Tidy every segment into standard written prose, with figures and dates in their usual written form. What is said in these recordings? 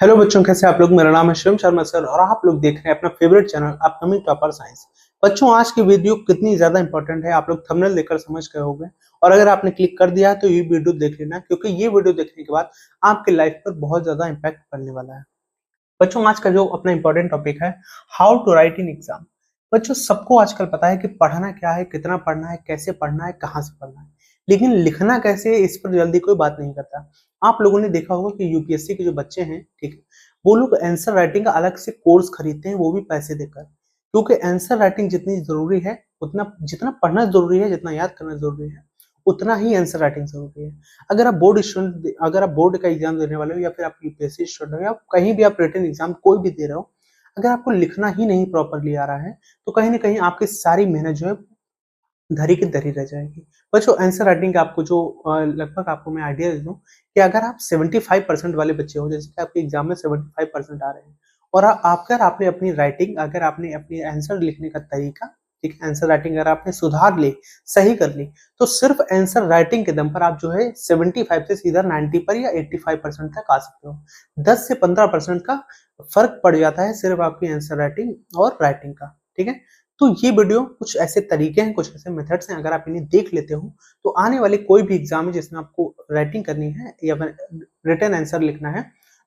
Hello बच्चों, कैसे आप लोग। मेरा नाम है शिवम शर्मा सर और आप लोग देख रहे हैं अपना favourite channel upcoming topper science. बच्चों, आज की वीडियो कितनी ज्यादा इंपॉर्टेंट है आप लोग थंबनेल देखकर समझ गए होंगे। और अगर आपने क्लिक कर दिया है तो ये वीडियो देख लेना, क्योंकि ये वीडियो देखने के बाद आपके लाइफ पर बहुत ज्यादा इम्पैक्ट पड़ने वाला है। बच्चों, आज का जो अपना इंपॉर्टेंट टॉपिक है, how to write in exam. बच्चों, सबको आजकल पता है कि पढ़ना क्या है, कितना पढ़ना है, कैसे पढ़ना है, कहाँ से पढ़ना है, लेकिन लिखना कैसे है, इस पर जल्दी कोई बात नहीं करता। आप लोगों ने देखा होगा कि यूपीएससी के जो बच्चे हैं, ठीक है, वो लोग आंसर राइटिंग का अलग से कोर्स खरीदते हैं, वो भी पैसे देकर, क्योंकि आंसर राइटिंग जितनी जरूरी है, उतना जितना पढ़ना जरूरी है, जितना याद करना जरूरी है, उतना ही आंसर राइटिंग जरूरी है। अगर आप बोर्ड का एग्जाम देने वाले हो, या फिर आप यूपीएससी स्टूडेंट हो, या कहीं भी आप रिटन एग्जाम कोई भी दे रहे हो, अगर आपको लिखना ही नहीं प्रॉपरली आ रहा है, तो कहीं ना कहीं आपकी सारी मेहनत जो है धरी की धरी रह जाएगी। बच्चों, आंसर राइटिंग का आपको जो लगभग आपको मैं आइडिया दे दूं कि अगर आप 75% वाले बच्चे हो, जैसे कि आपके एग्जाम में 75% आ रहे हैं, और अगर आपने अपनी राइटिंग, अगर आपने अपनी आंसर लिखने का तरीका, ठीक है, आंसर राइटिंग अगर आपने सुधार ली, सही कर ली, तो सिर्फ आंसर राइटिंग के दम पर आप जो है 75 से सीधा 90 पर या 85% तक आ सकते हो। 10 से 15% का फर्क पड़ जाता है सिर्फ आपकी आंसर राइटिंग और राइटिंग का, ठीक है। तो ये वीडियो कुछ ऐसे तरीके हैं, कुछ ऐसे मेथड्स हैं, अगर आप इन्हें देख लेते हो तो आने वाले कोई भी एग्जाम है जिसमें आपको राइटिंग करनी है या रिटन आंसर लिखना है,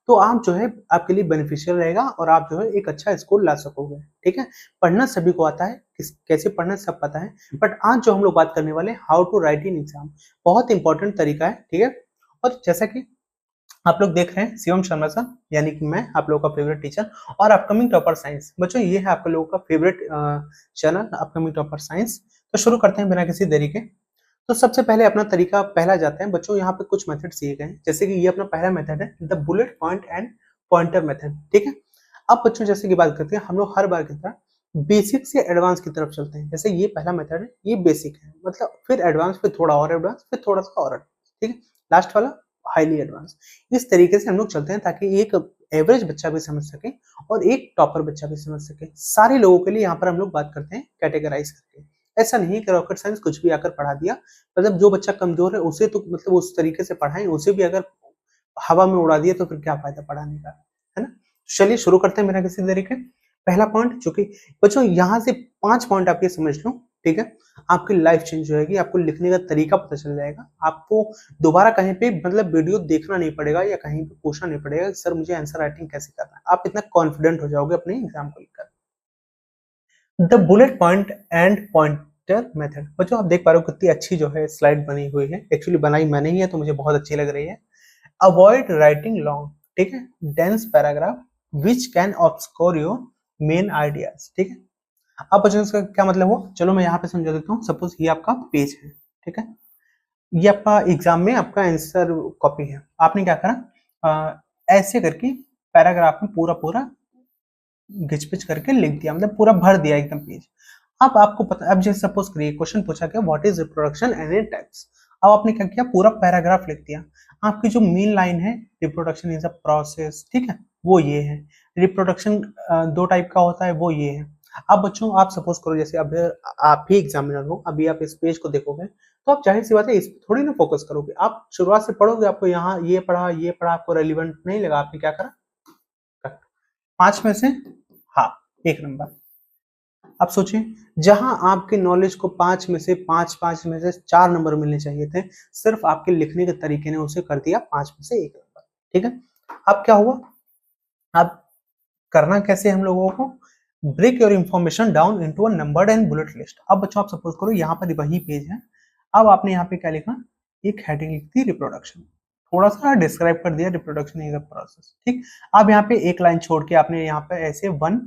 तो आप जो है आपके लिए बेनिफिशियल रहेगा और आप जो है एक अच्छा स्कोर ला सकोगे, ठीक है। पढ़ना सभी को आता है, कैसे पढ़ना सब पता है, बट आज जो हम लोग बात करने वाले हैं, how to write in exam, बहुत इंपॉर्टेंट तरीका है, ठीक है। और जैसा कि आप लोग देख रहे हैं शिवम शर्मा सर, यानी कि मैं आप लोगों का फेवरेट टीचर और अपकमिंग टॉपर साइंस। बच्चों, ये है आप लोगों का favourite channel upcoming topper science. तो शुरू करते हैं बिना किसी देरी के। तो सबसे पहले अपना तरीका पहला जाते हैं। बच्चों, यहाँ पे कुछ मेथड दिए गए हैं, जैसे कि ये अपना पहला मेथड है, the bullet point and pointer method, ठीक है। अब बच्चों, जैसे कि बात करते हैं, हम लोग हर बार की तरह बेसिक से एडवांस की तरफ चलते हैं। जैसे ये पहला मेथड है, ये बेसिक है, मतलब फिर एडवांस, फिर थोड़ा और एडवांस, फिर थोड़ा सा और advance, ठीक है, लास्ट वाला हाईली एडवांस। इस तरीके से हम लोग चलते हैं ताकि एक एवरेज बच्चा भी समझ सके और एक टॉपर बच्चा भी समझ सके। सारे लोगों के लिए यहाँ पर हम लोग बात करते हैं कैटेगराइज करके। ऐसा नहीं कि रॉकेट साइंस कुछ भी आकर पढ़ा दिया, मतलब जो बच्चा कमजोर है उसे तो मतलब उस तरीके से पढ़ाएं, उसे भी अगर हवा में उड़ा दिया तो फिर क्या फायदा पढ़ाने का, है ना। चलिए शुरू करते हैं बिना किसी देरी के। पहला पॉइंट, जो कि बच्चों यहाँ से 5 पॉइंट आप ये समझ लो, ठीक है, आपकी लाइफ चेंज हो जाएगी, आपको लिखने का तरीका पता चल जाएगा, आपको दोबारा कहीं पे मतलब वीडियो देखना नहीं पड़ेगा या कहीं पे पूछना नहीं पड़ेगा सर मुझे आंसर राइटिंग कैसे करना है। आप इतना कॉन्फिडेंट हो जाओगे अपने एग्जाम को लेकर। The bullet point and pointer method. बच्चों, आप देख पा रहे हो कितनी अच्छी जो है स्लाइड बनी हुई है, एक्चुअली बनाई मैंने ही है तो मुझे बहुत अच्छी लग रही है। अवॉइड राइटिंग लॉन्ग, ठीक है, dense paragraph which can obscure your main ideas, ठीक है। अब बच्चों, इसका क्या मतलब हुआ, चलो मैं यहाँ पे समझा देता हूँ। सपोज ये आपका पेज है, ठीक है, ये आपका एग्जाम में आपका आंसर कॉपी है। आपने क्या करा, ऐसे करके पैराग्राफ में पूरा पूरा घिच-पिच करके लिख दिया, मतलब पूरा भर दिया एकदम पेज। अब आपको पता, अब जैसे सपोज करिए क्वेश्चन पूछा गया what is reproduction and it types. अब आपने क्या किया, पूरा पैराग्राफ लिख दिया। आपकी जो मेन लाइन है, रिप्रोडक्शन इज अ प्रोसेस, ठीक है, वो ये है। रिप्रोडक्शन दो टाइप का होता है, वो ये है। अब बच्चों, आप सपोज करो जैसे अब आप ही एग्जामिनर हो, अभी आप इस पेज को देखोगे तो आप जाहिर सी बात है इस पे थोड़ी ना फोकस करोगे। आप शुरुआत से पढ़ोगे, आपको यहाँ ये पढ़ा आपको रेलिवेंट नहीं लगा, आपने क्या करा, 5 में से, हाँ, 1 नंबर। अब सोचिए, जहां आपके नॉलेज को 5 में से 5 में से 4 नंबर मिलने चाहिए थे, सिर्फ आपके लिखने के तरीके ने उसे कर दिया 5 में से 1 नंबर, ठीक है। अब क्या हुआ, अब करना कैसे हम लोगों को, break your information down into a numbered and bullet list. अब बच्चों, आप सपोज करो यहाँ पर वही पेज है। अब आपने यहाँ पे क्या लिखा, एक हेडिंग लिख दी रिप्रोडक्शन, थोड़ा सा डिस्क्राइब कर दिया रिप्रोडक्शन इज अ प्रोसेस, ठीक। अब यहाँ पे एक लाइन छोड़ के आपने यहाँ पे ऐसे one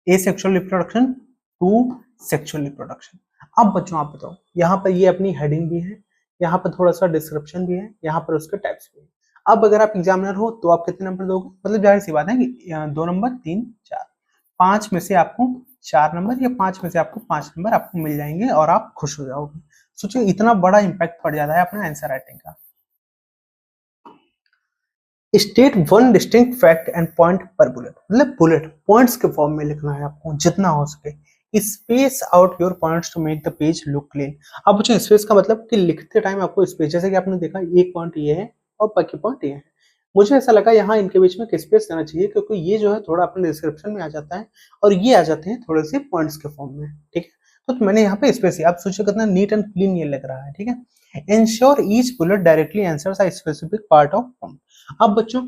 asexual reproduction, two sexual reproduction. अब बच्चों आप बताओ, यहाँ पर ये अपनी हेडिंग भी है, यहाँ पर थोड़ा सा डिस्क्रिप्शन भी है, यहाँ पर उसके टाइप्स भी है। अब अगर आप एग्जामिनर हो तो आप कितने नंबर दोगे, मतलब जाहिर सी बात है कि 2 नंबर, 3, 4, 5 में से आपको 4 नंबर या 5 में से आपको 5 नंबर आपको मिल जाएंगे और आप खुश हो जाओगे। सोचिए, इतना बड़ा इंपैक्ट पड़ जाता है अपना आंसर राइटिंग का। State one distinct fact and point पर बुलेट, मतलब बुलेट पॉइंट्स के फॉर्म में लिखना है आपको जितना हो सके। Space out your points to make the page look clean. अब बच्चों, स्पेस का मतलब कि लिखते टाइम आपको स्पेस, जैसे कि आपने देखा एक पॉइंट ये है और बाकी पॉइंट ये है, मुझे ऐसा लगा यहाँ इनके बीच में एक स्पेस देना चाहिए, क्योंकि ये जो है थोड़ा अपने डिस्क्रिप्शन में आ जाता है और ये आ जाते हैं थोड़े से पॉइंट्स के फॉर्म में, ठीक है। तो मैंने यहाँ पे स्पेस दिया, आप सोचिए कितना नीट एंड क्लीन ये लग रहा है, ठीक है। Ensure each bullet directly answers a specific part of form. अब बच्चों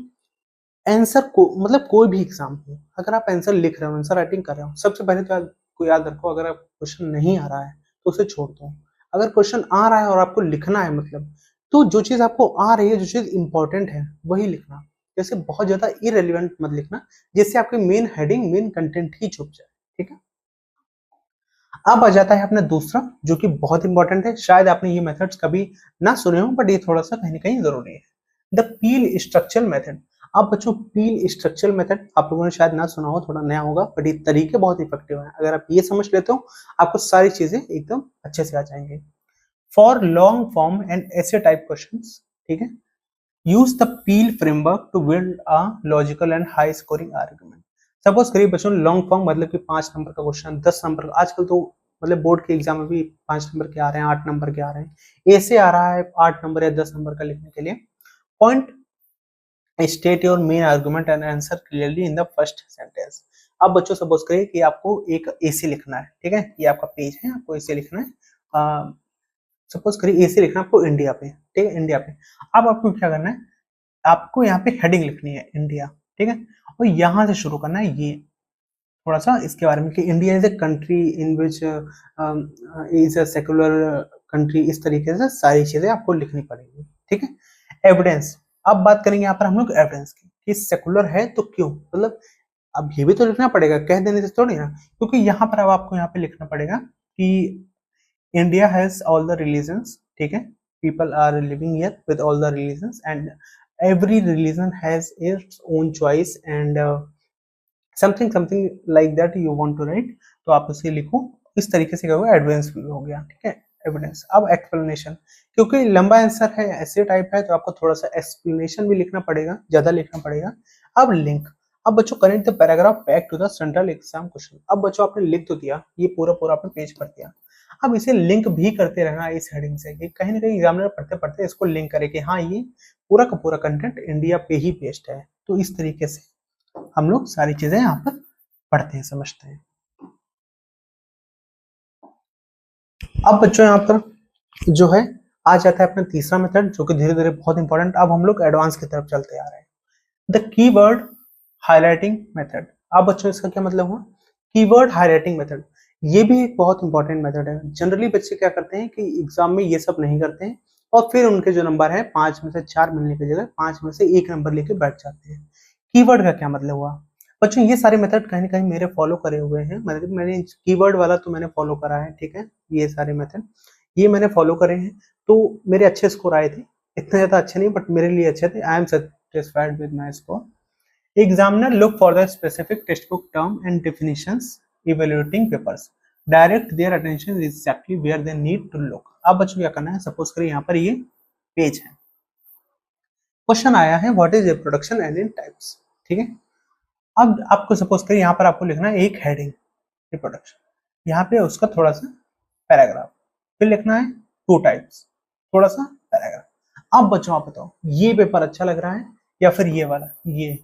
आंसर को मतलब कोई भी एग्जाम हो, अगर आप आंसर लिख रहे हो, आंसर राइटिंग कर रहे हो, सबसे पहले तो आपको याद रखो, अगर आप क्वेश्चन नहीं आ रहा है तो उसे छोड़ दो। अगर क्वेश्चन आ रहा है और आपको लिखना है, मतलब तो जो चीज आपको आ रही है, जो चीज इंपॉर्टेंट है वही लिखना। जैसे बहुत ज्यादा इरेलीवेंट मत लिखना, जिससे आपके मेन हेडिंग, मेन कंटेंट ही छुप जाए, ठीक है। अब आ जाता है अपना दूसरा, जो कि बहुत इंपॉर्टेंट है, शायद आपने ये मेथड्स कभी ना सुने हो, बट ये थोड़ा सा कहीं ना कहीं जरूरी है, द पील स्ट्रक्चरल मेथड। अब बच्चों पील स्ट्रक्चरल मेथड आप लोगों ने शायद ना सुना हो, थोड़ा नया होगा, बट ये तरीके बहुत इफेक्टिव है। अगर आप ये समझ लेते हो, आपको सारी चीजें एकदम अच्छे से आ जाएंगे। फॉर लॉन्ग फॉर्म एंड ऐसे टाइप क्वेश्चंस, ठीक है, use the PEEL framework to build a logical and high scoring argument. Suppose करिए बच्चों लॉन्ग फॉर्म मतलब कि 5 नंबर का क्वेश्चन, 10 नंबर का, आजकल तो मतलब बोर्ड के एग्जाम में भी 5 नंबर के आ रहे हैं, 8 नंबर के आ रहे हैं, ऐसे आ रहा है 8 नंबर या 10 नंबर का लिखने के लिए। Point state your main argument and answer clearly in the first sentence. अब बच्चों सपोज करिए कि आपको एक एसे लिखना है, ठीक है, ये आपका पेज है, आपको एसे लिखना है। सपोज करिए एसे लिखना है आपको इंडिया पे, ठीक है, इंडिया पे। अब आपको क्या करना है, आपको यहाँ पे हेडिंग लिखनी है इंडिया, ठीक है, और यहाँ से शुरू करना है ये थोड़ा सा इसके बारे में कि India is a country in which is a secular country, इस तरीके से सारी चीजें आपको लिखनी पड़ेगी, ठीक है। एविडेंस, अब बात करेंगे यहाँ पर हम लोग एविडेंस की, कि सेकुलर है तो क्यों, मतलब अब ये भी तो लिखना पड़ेगा, कह देने से थोड़ी ना, क्योंकि यहाँ पर अब आपको यहाँ पे लिखना पड़ेगा कि India has all the religions, ठीक है, people are living here with all the religions and every religion has its own choice and something something like that you want to write, तो आप उसे लिखो इस तरीके से, क्या होगा, एडवांस हो गया, ठीक है, एविडेंस। अब एक्सप्लेनेशन, क्योंकि लंबा आंसर है, ऐसे टाइप है, तो आपको थोड़ा सा एक्सप्लेनेशन भी लिखना पड़ेगा, ज्यादा लिखना पड़ेगा। अब लिंक, अब बच्चों connect the paragraph back to the central exam question. अब बच्चों आपने लिख तो दिया, ये पूरा पूरा आपने पेज पढ़ दिया, अब इसे लिंक भी करते रहना इस हेडिंग से, कि कहीं ना कहीं एग्जामिनर पढ़ते पढ़ते इसको लिंक करे कि हाँ ये पूरा का पूरा कंटेंट इंडिया पे ही बेस्ड है। तो इस तरीके से हम लोग सारी चीजें यहाँ पर पढ़ते हैं, समझते हैं। अब बच्चों यहाँ पर जो है आ जाता है अपना तीसरा मेथड, जो कि धीरे धीरे बहुत इंपॉर्टेंट, अब हम लोग एडवांस की तरफ चलते आ रहे हैं, द कीवर्ड हाईलाइटिंग मेथड। अब बच्चों इसका क्या मतलब हुआ, कीवर्ड हाईलाइटिंग मेथड, ये भी एक बहुत इंपॉर्टेंट मेथड है। जनरली बच्चे क्या करते हैं कि एग्जाम में ये सब नहीं करते हैं, और फिर उनके जो नंबर है 5 में से 4 मिलने की जगह 5 में से 1 नंबर लेके बैठ जाते हैं। कीवर्ड का क्या मतलब हुआ, बच्चों ये सारे मेथड कहीं ना कहीं मेरे फॉलो करे हुए हैं, मतलब मैंने कीवर्ड वाला तो मैंने फॉलो करा है, ठीक है, ये सारे मेथड ये मैंने फॉलो करे हैं, तो मेरे अच्छे स्कोर आए थे, इतने ज्यादा अच्छे नहीं बट मेरे लिए अच्छे थे, I am satisfied with my score. Examiner look for the specific textbook term and definitions evaluating papers. Direct their attention exactly where they need to look. अब बच्चों क्या करना है, सपोज करिए यहाँ पर ये पेज है, क्वेश्चन आया है what is reproduction and in types, ठीक है। अब आपको सपोज करिए यहाँ पर आपको लिखना है एक हेडिंग रिप्रोडक्शन, यहाँ पे उसका थोड़ा सा पैराग्राफ, फिर लिखना है 2 टाइप्स, थोड़ा सा पैराग्राफ। अब बच्चों आप बताओ ये पेपर अच्छा लग रहा है या फिर ये वाला, ये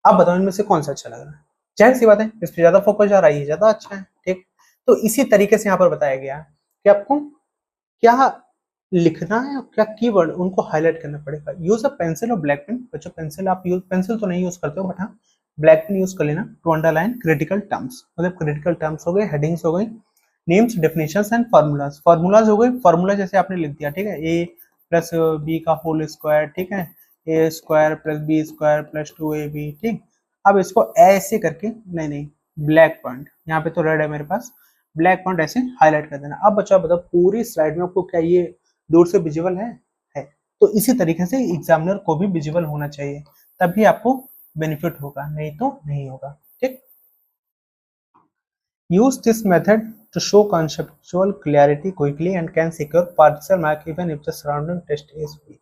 आप बताओ इनमें से कौन सा अच्छा लग रहा है। जाहिर सी बात है इस पे ज्यादा फोकस जा रहा है, ये ज्यादा अच्छा है, ठीक। तो इसी तरीके से यहाँ पर बताया गया है कि आपको क्या लिखना है और क्या कीवर्ड उनको हाईलाइट करना पड़ेगा। यूज अ पेंसिल और ब्लैक पेन, बच्चों पेंसिल आप यूज, पेंसिल तो नहीं यूज करते हो बट हाँ ब्लैक पेन यूज कर लेना, टू अंडरलाइन क्रिटिकल टर्म्स, मतलब क्रिटिकल टर्म्स हो गए, हेडिंग्स हो गई, names, definitions and formulas, formulas हो गए, फार्मूला जैसे आपने लिख दिया, ठीक है, ए प्लस बी का होल स्क्वायर, ठीक है, A square plus B square plus 2ab, ठीक। अब इसको ऐसे करके, नहीं ब्लैक पॉइंट, यहाँ पे तो रेड है मेरे पास, ब्लैक पॉइंट ऐसे हाईलाइट कर देना। अब बच्चा बताओ पूरी स्लाइड में आपको क्या ये दूर से विजिबल है। तो इसी तरीके से एग्जामिनर को भी विजिबल होना चाहिए, तभी आपको बेनिफिट होगा, नहीं तो नहीं होगा, ठीक। Use this method to show conceptual clarity quickly and can secure partial mark even if the surrounding text is weak,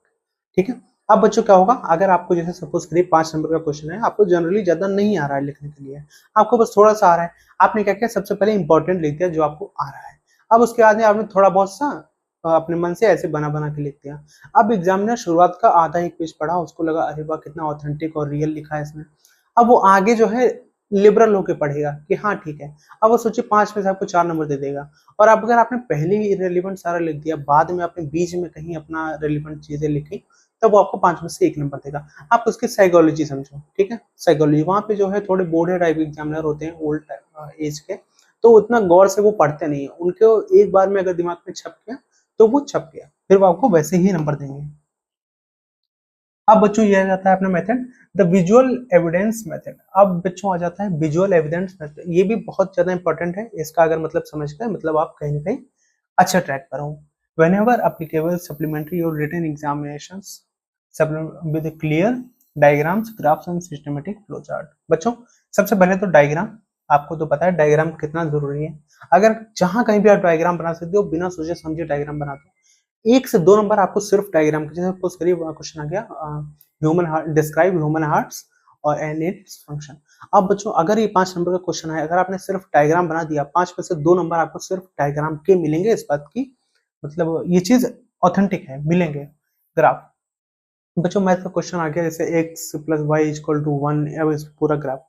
ठीक है। अब बच्चों क्या होगा, अगर आपको जैसे सपोज करिए 5 नंबर का क्वेश्चन है, आपको जनरली ज्यादा नहीं आ रहा है लिखने के लिए, आपको बस थोड़ा सा आ रहा है, आपने क्या किया, सबसे पहले इंपॉर्टेंट लिख दिया जो आपको आ रहा है। अब उसके बाद में आपने थोड़ा बहुत सा अपने मन से ऐसे बना बना के लिख दिया। अब एग्जामिनर शुरुआत का आधा एक पेज पढ़ा, उसको लगा अरे वाह कितना ऑथेंटिक और रियल लिखा है इसने। अब वो आगे जो है लिबरल होके पढ़ेगा कि हाँ ठीक है। अब वो सोचिए 5 में से आपको 4 नंबर दे देगा। और अब अगर आपने पहले ही इररिलेवेंट सारा लिख दिया, बाद में आपने बीच में कहीं अपना रिलेवेंट चीजें लिखी, तब वो आपको 5 में से 1 नंबर देगा। आप उसकी साइकोलॉजी समझो, ठीक है। साइकोलॉजी वहाँ पे जो है थोड़े बोर्ड टाइप एग्जामिनर होते हैं ओल्ड एज के, तो उतना गौर से वो पढ़ते नहीं है। उनको एक बार में अगर दिमाग में छप गया तो वो छप गया, फिर वो आपको वैसे ही नंबर देंगे। अब बच्चों ये आ जाता है अपना method the visual evidence method. अब बच्चों आ जाता है विजुअल एविडेंस मेथड। ये भी बहुत ज्यादा इंपॉर्टेंट है। इसका अगर मतलब समझ गए मतलब आप कहीं ना कहीं अच्छा ट्रैक पर हो। whenever applicable supplementary or written examinations with clear diagrams graphs and systematic flow chart। बच्चों सबसे पहले तो डायग्राम, आपको तो पता है डायग्राम कितना जरूरी है। अगर जहां कहीं भी आप डायग्राम बना सकते हो, बिना सोचे समझे डायग्राम बना दो, 1 से 2 नंबर आपको सिर्फ डायग्राम के। जैसे सपोज करिए क्वेश्चन आ गया human heart, describe human hearts और एंड इट्स फंक्शन। अब बच्चों अगर ये 5 नंबर का क्वेश्चन है, अगर आपने सिर्फ डायग्राम बना दिया, 5 में से 2 नंबर आपको सिर्फ डायग्राम के मिलेंगे। इस बात की मतलब ये चीज ऑथेंटिक है, मिलेंगे ग्राफ। बच्चों मैथ का क्वेश्चन आ गया जैसे x plus y equal to 1, अब इस पूरा ग्राफ।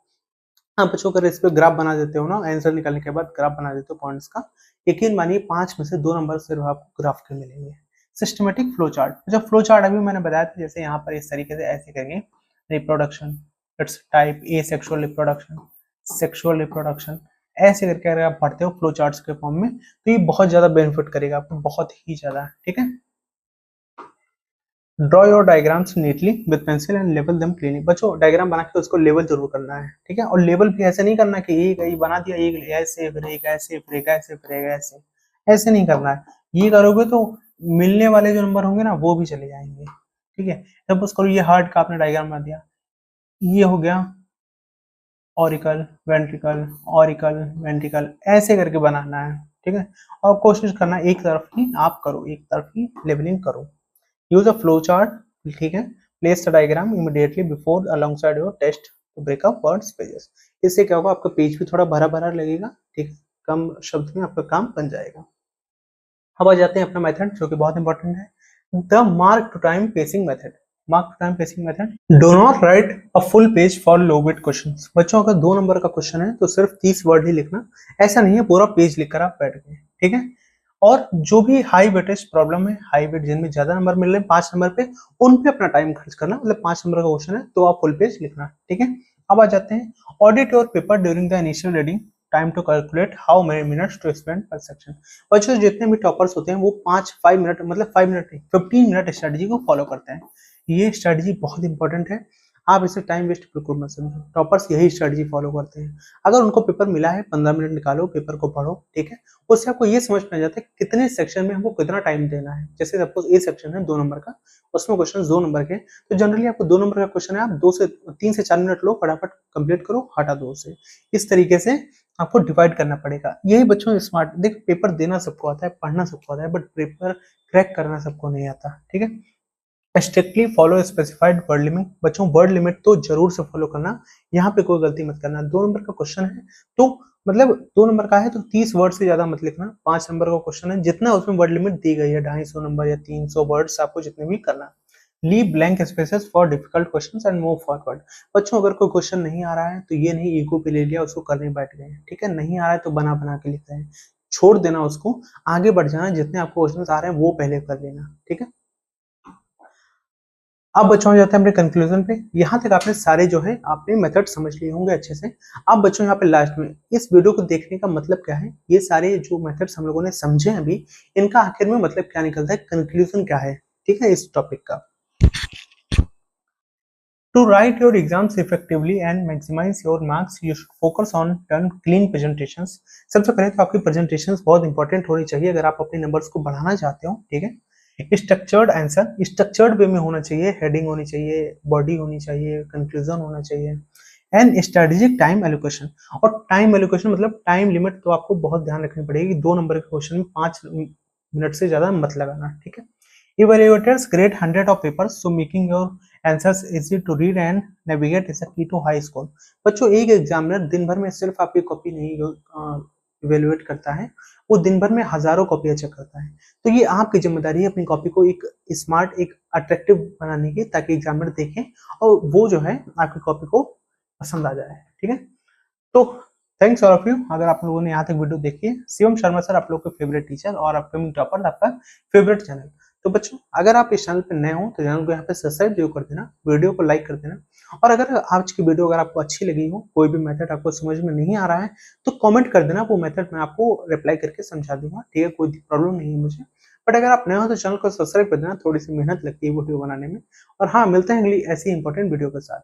हाँ बच्चों अगर इस पे ग्राफ बना देते हो ना, आंसर निकालने के बाद ग्राफ बना देते हो पॉइंट्स का, यकीन मानिए 5 में से 2 नंबर सिर्फ आपको ग्राफ के मिलेंगे। सिस्टमेटिक फ्लो चार्ट, जो फ्लो चार्ट अभी मैंने बताया था, जैसे यहाँ पर इस तरीके से ऐसे करेंगे reproduction, it's type A sexual reproduction, sexual reproduction, ऐसे करके अगर आप पढ़ते हो फ्लो चार्ट्स के फॉर्म में, तो ये बहुत ज्यादा बेनिफिट करेगा आपको, बहुत ही ज्यादा, ठीक है। Draw your diagrams neatly with pencil and label them cleanly. बच्चों डायग्राम बना के उसको लेबल जरूर करना है, ठीक है। और लेबल भी ऐसे नहीं करना कि एक ये बना दिया, एक ऐसे फिर एक ऐसे फिर एक ऐसे फिर एक ऐसे, ऐसे नहीं करना है। ये करोगे तो मिलने वाले जो नंबर होंगे ना वो भी चले जाएंगे, ठीक है। सपोज करो ये हार्ट का आपने डायग्राम बना दिया, ये हो गया ऑरिकल वेंट्रिकल, ऑरिकल वेंट्रिकल, ऐसे करके बनाना है, ठीक है। और कोशिश करना एक तरफ ही आप करो, एक तरफ ही लेबलिंग करो। यूज अ फ्लो चार्ट, ठीक है। Place the diagram immediately before alongside your test to break up words pages. इससे क्या होगा, आपका पेज भी थोड़ा भरा भरा लगेगा, ठीक है। कम शब्द में आपका काम बन जाएगा। अब आ जाते हैं अपना मेथड जो कि बहुत इंपॉर्टेंट है, the mark to time pacing method. Mark to time pacing method, do not write a full page for low weight question. बच्चों अगर 2 नंबर का क्वेश्चन है तो सिर्फ 30 वर्ड ही लिखना, ऐसा नहीं है पूरा पेज लिखकर आप बैठ गए, ठीक है। और जो भी हाई वेटेज प्रॉब्लम है, हाई वेट जिनमें ज्यादा नंबर मिल रहे हैं 5 नंबर पे, उन पे अपना टाइम खर्च करना। मतलब 5 नंबर का क्वेश्चन है तो आप फुल पेज लिखना, ठीक है। अब आ जाते हैं audit your paper during the initial reading, time to calculate how many minutes to spend पर सेक्शन। बच्चों जितने भी टॉपर्स होते हैं वो 5 मिनट, मतलब 5 मिनट नहीं 15 मिनट स्ट्रेटजी को फॉलो करते हैं। ये स्ट्रेटजी बहुत इंपॉर्टेंट है, आप इसे टाइम वेस्ट बिल्कुल मत समझो। टॉपर्स यही स्ट्रेटजी फॉलो करते हैं। अगर उनको पेपर मिला है 15 मिनट निकालो, पेपर को पढ़ो, ठीक है। उससे आपको ये समझ में आ जाता है कितने सेक्शन में हमको कितना टाइम देना है। जैसे सपोज ए सेक्शन है 2 नंबर का, उसमें क्वेश्चन 2 नंबर के, तो जनरली आपको 2 नंबर का क्वेश्चन है, आप 3 से 4 मिनट लो, फटाफट कंप्लीट करो, हटा दो उसे। इस तरीके से आपको डिवाइड करना पड़ेगा। यही बच्चों स्मार्ट, देख पेपर देना सबको आता है, पढ़ना सबको आता है, बट पेपर क्रैक करना सबको नहीं आता, ठीक है। Strictly follow specified word limit. बच्चों वर्ड लिमिट तो जरूर से फॉलो करना, यहाँ पे कोई गलती मत करना। 2 नंबर का क्वेश्चन है तो मतलब 2 नंबर का है तो 30 वर्ड से ज्यादा मत लिखना। 5 नंबर का क्वेश्चन है, जितना उसमें वर्ड लिमिट दी गई है 250 नंबर या 300 वर्ड्स आपको जितने भी करना। Leave blank spaces for difficult questions and move forward. बच्चों अगर कोई क्वेश्चन नहीं आ रहा है तो ये नहीं ईगो पे ले लिया उसको करने बैठ गए, ठीक है। नहीं आ रहा है तो बना बना के लिख रहे हैं, छोड़ देना उसको, आगे बढ़ जाना। जितने आपको क्वेश्चन आ रहे हैं वो पहले कर लेना, ठीक है। अब बच्चों हो जाते हैं अपने कंक्लूजन पे। यहाँ तक आपने सारे जो है आपने मेथड समझ लिए होंगे अच्छे से। अब बच्चों यहाँ पे लास्ट में इस वीडियो को देखने का मतलब क्या है, ये सारे जो मेथड्स हम लोगों ने समझे अभी, इनका आखिर में मतलब क्या निकलता है, कंक्लूजन क्या है, ठीक है, इस टॉपिक का। To write your exams effectively and maximize your marks, you should focus on turn clean presentations। सबसे पहले तो आपकी presentations बहुत इंपॉर्टेंट होनी चाहिए अगर आप अपने नंबर्स को बढ़ाना चाहते हो, ठीक है। स्ट्रक्चर्ड आंसर, स्ट्रक्चर्ड वे में होना चाहिए, हेडिंग होनी चाहिए, बॉडी होनी चाहिए, कंक्लूजन होना चाहिए, एंड स्ट्रेटेजिक टाइम एलोकेशन। और टाइम एलोकेशन मतलब टाइम लिमिट तो आपको बहुत ध्यान रखनी पड़ेगी। 2 नंबर के क्वेश्चन में 5 मिनट से ज्यादा मत लगाना, ठीक है। Evaluators grade 100 of papers, so making your answers easy to read and navigate is a key to high score। बच्चों एक एग्जामिनर दिन भर में सिर्फ आपकी कॉपी नहीं इवेलुएट करता है, वो दिन भर में हजारों कॉपियां चेक करता है। तो ये आपकी जिम्मेदारी है अपनी कॉपी को एक स्मार्ट, एक अट्रैक्टिव बनाने की, ताकि एग्जामिनर देखें और वो जो है आपकी कॉपी को पसंद आ जाए। ठीक है, तो थैंक्स ऑल ऑफ यू। अगर आप लोगों ने यहाँ तक वीडियो देखी है, शिवम शर्मा सर आप लोग के फेवरेट टीचर और अपकमिंग टॉपर, आपका फेवरेट चैनल। तो बच्चों, अगर आप इस चैनल पे नए हो तो चैनल को यहाँ पे सब्सक्राइब जरूर कर देना, वीडियो को लाइक कर देना, और अगर आज की वीडियो अगर आपको अच्छी लगी हो, कोई भी मेथड आपको समझ में नहीं आ रहा है, तो कमेंट कर देना, वो मेथड मैं आपको रिप्लाई करके समझा दूंगा। ठीक है, कोई प्रॉब्लम नहीं है मुझे। बट अगर आप नए हो तो चैनल को सब्सक्राइब कर देना, थोड़ी सी मेहनत लगती है वीडियो बनाने में। और हाँ, मिलते हैं अगली ऐसी इंपॉर्टेंट वीडियो के साथ।